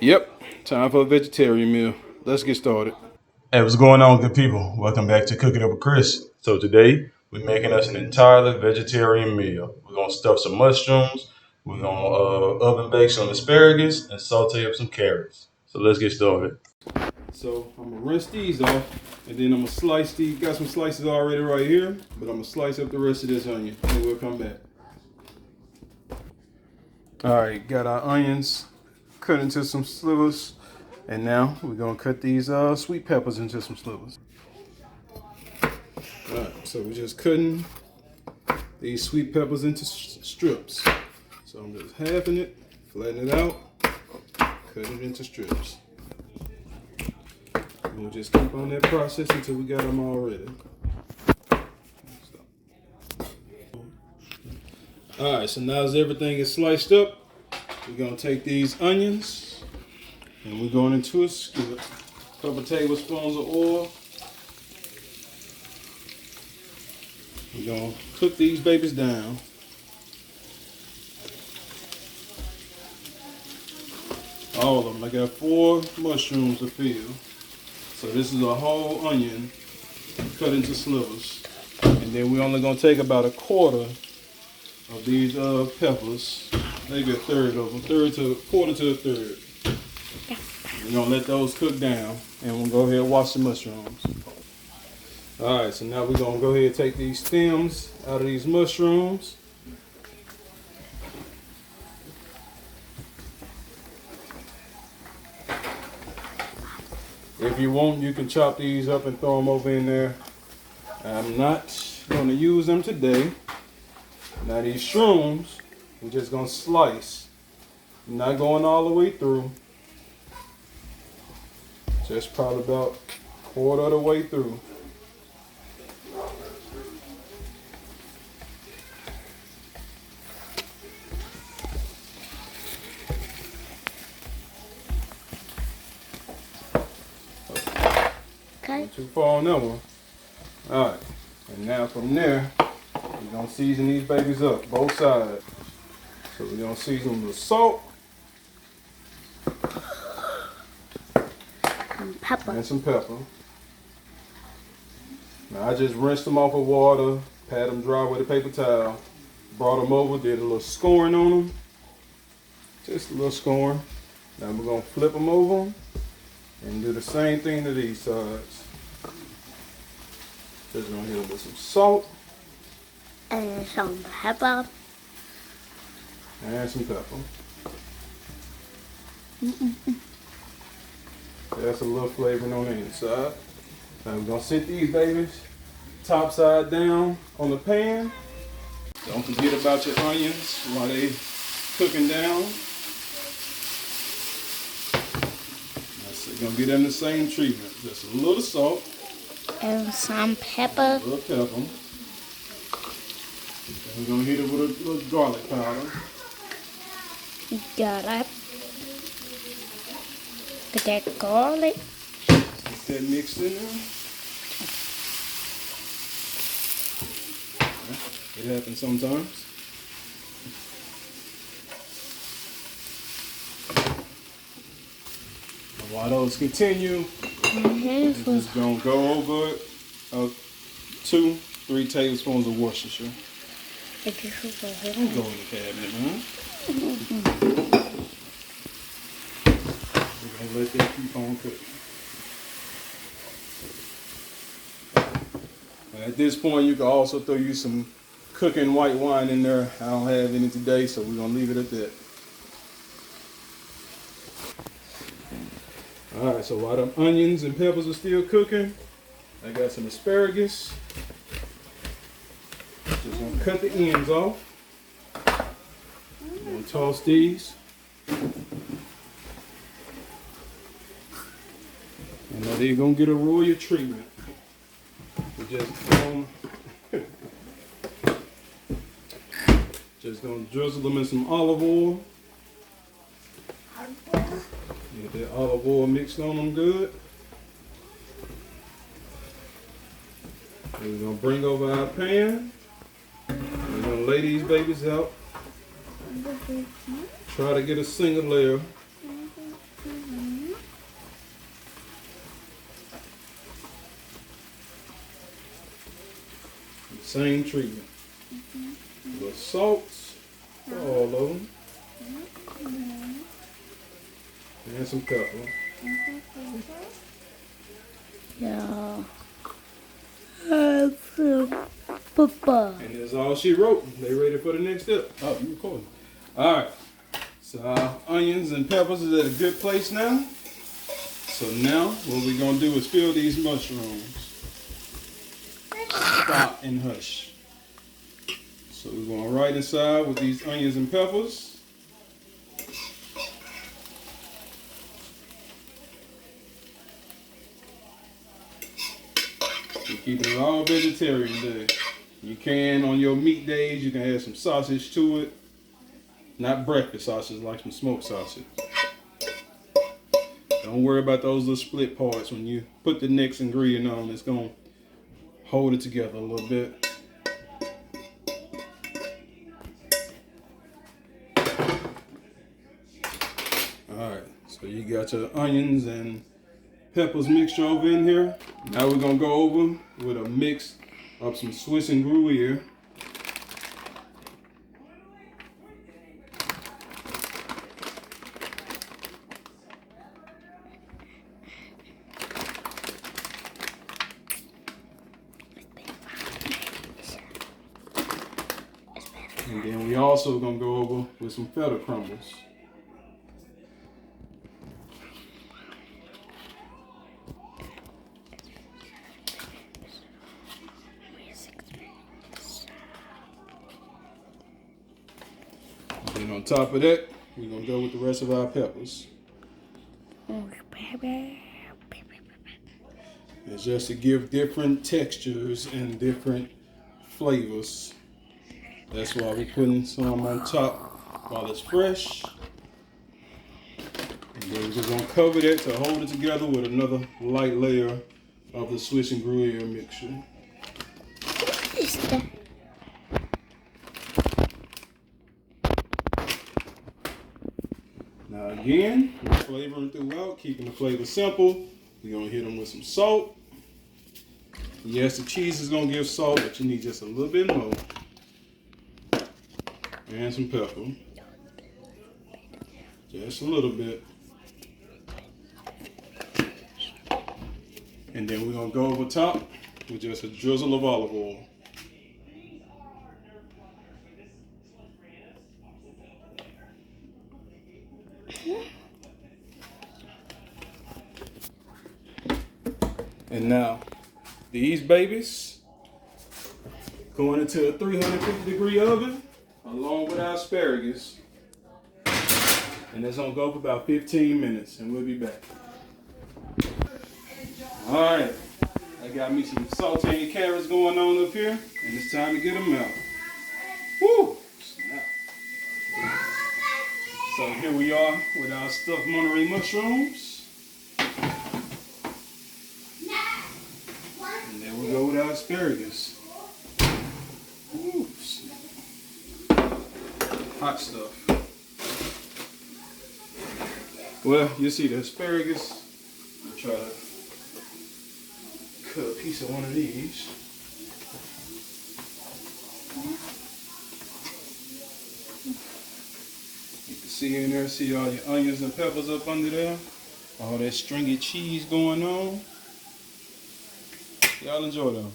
Yep, time for a vegetarian meal. Let's get started. Hey, what's going on, good people? Welcome back to Cook It Up with Chris. So today we're making us an entirely vegetarian meal. We're gonna stuff some mushrooms. We're gonna oven bake some asparagus and saute up some carrots. So let's get started. So I'm gonna rinse these off, and then I'm gonna slice these. Got some slices already right here, but I'm gonna slice up the rest of this onion, and we'll come back. All right, got our onions cut into some slivers, and now we're gonna cut these sweet peppers into some slivers. All right, so we're just cutting these sweet peppers into strips. So I'm just halving it, flatten it out, cut it into strips. And we'll just keep on that process until we got them all ready. All right, so now as everything is sliced up, we're gonna take these onions and we're going into a skillet. A couple tablespoons of oil. We're gonna cook these babies down. All of them. I got 4 mushrooms to fill. So this is a whole onion cut into slivers. And then we're only gonna take about a quarter of these peppers, maybe a third of them, quarter to a third. We're gonna let those cook down, and we'll go ahead and wash the mushrooms. All right, so now we're gonna go ahead and take these stems out of these mushrooms. If you want, you can chop these up and throw them over in there. I'm not gonna use them today. Now these shrooms, we're just gonna slice. Not going all the way through. Just probably about quarter of the way through. Okay. Not too far on that one. Alright, and now from there, we're gonna season these babies up, both sides. So we're gonna season them with salt Pepper. and some pepper. Now I just rinsed them off of water, pat them dry with a paper towel, brought them over, did a little scoring on them. Just a little scoring. Now we're gonna flip them over and do the same thing to these sides. Just gonna hit them with some salt And some pepper. and some pepper. That's a little flavoring on the inside. Now we're gonna sit these babies top side down on the pan. Don't forget about your onions while they cooking down. You're gonna give them the same treatment. Just a little salt, And some a pepper. little pepper. And we're gonna hit it with a little garlic powder. Got it. Get that garlic. Get that mixed in there. It happens sometimes. And while those continue, we're just gonna go over it. 2-3 tablespoons of Worcestershire. Don't go in the cabinet, man. We're gonna let that keep on cooking. At this point, you can also throw you some cooking white wine in there. I don't have any today, so we're gonna leave it at that. All right, so while the onions and peppers are still cooking, I got some asparagus. Just gonna cut the ends off. I'm gonna toss these. And now they're gonna get a royal treatment. We're just gonna drizzle them in some olive oil. Get that olive oil mixed on them good. And we're gonna bring over our pan. We're gonna lay these babies out. Try to get a single layer. Same treatment. The salt for all of them. And some pepper. Yeah. Papa. And that's all she wrote. They ready for the next step. Oh, you recording. Alright. So our onions and peppers is at a good place now. So now what we're gonna do is fill these mushrooms. Stop and hush. So we're going right inside with these onions and peppers. We're keeping it all vegetarian today. You can, on your meat days, you can add some sausage to it. Not breakfast sausage, like some smoked sausage. Don't worry about those little split parts. When you put the next ingredient on, it's going to hold it together a little bit. Alright, so you got your onions and peppers mixture over in here. Now we're going to go over with a mix of some Swiss and Gruyere. And then we also going to go over with some feta crumbles. And on top of that, we're going to go with the rest of our peppers. It's just to give different textures and different flavors. That's why we're putting some on top while it's fresh. And then we're just going to cover that to hold it together with another light layer of the Swiss and Gruyere mixture. Now again, we're flavoring throughout, keeping the flavor simple. We're going to hit them with some salt. Yes, the cheese is going to give salt, but you need just a little bit more. And some pepper. Just a little bit. And then we're going to go over top with just a drizzle of olive oil. And now, these babies going into a 350-degree oven along with our asparagus. And it's gonna go for about 15 minutes and we'll be back. All right, I got me some sauteed carrots going on up here and it's time to get them out. Woo! Snap. So here we are with our stuffed Monterey mushrooms. And then we'll go with our asparagus. Ooh, hot stuff. Well, you see the asparagus. I'll try to cut a piece of one of these. You can see in there, see all your onions and peppers up under there. All that stringy cheese going on. Y'all enjoy them.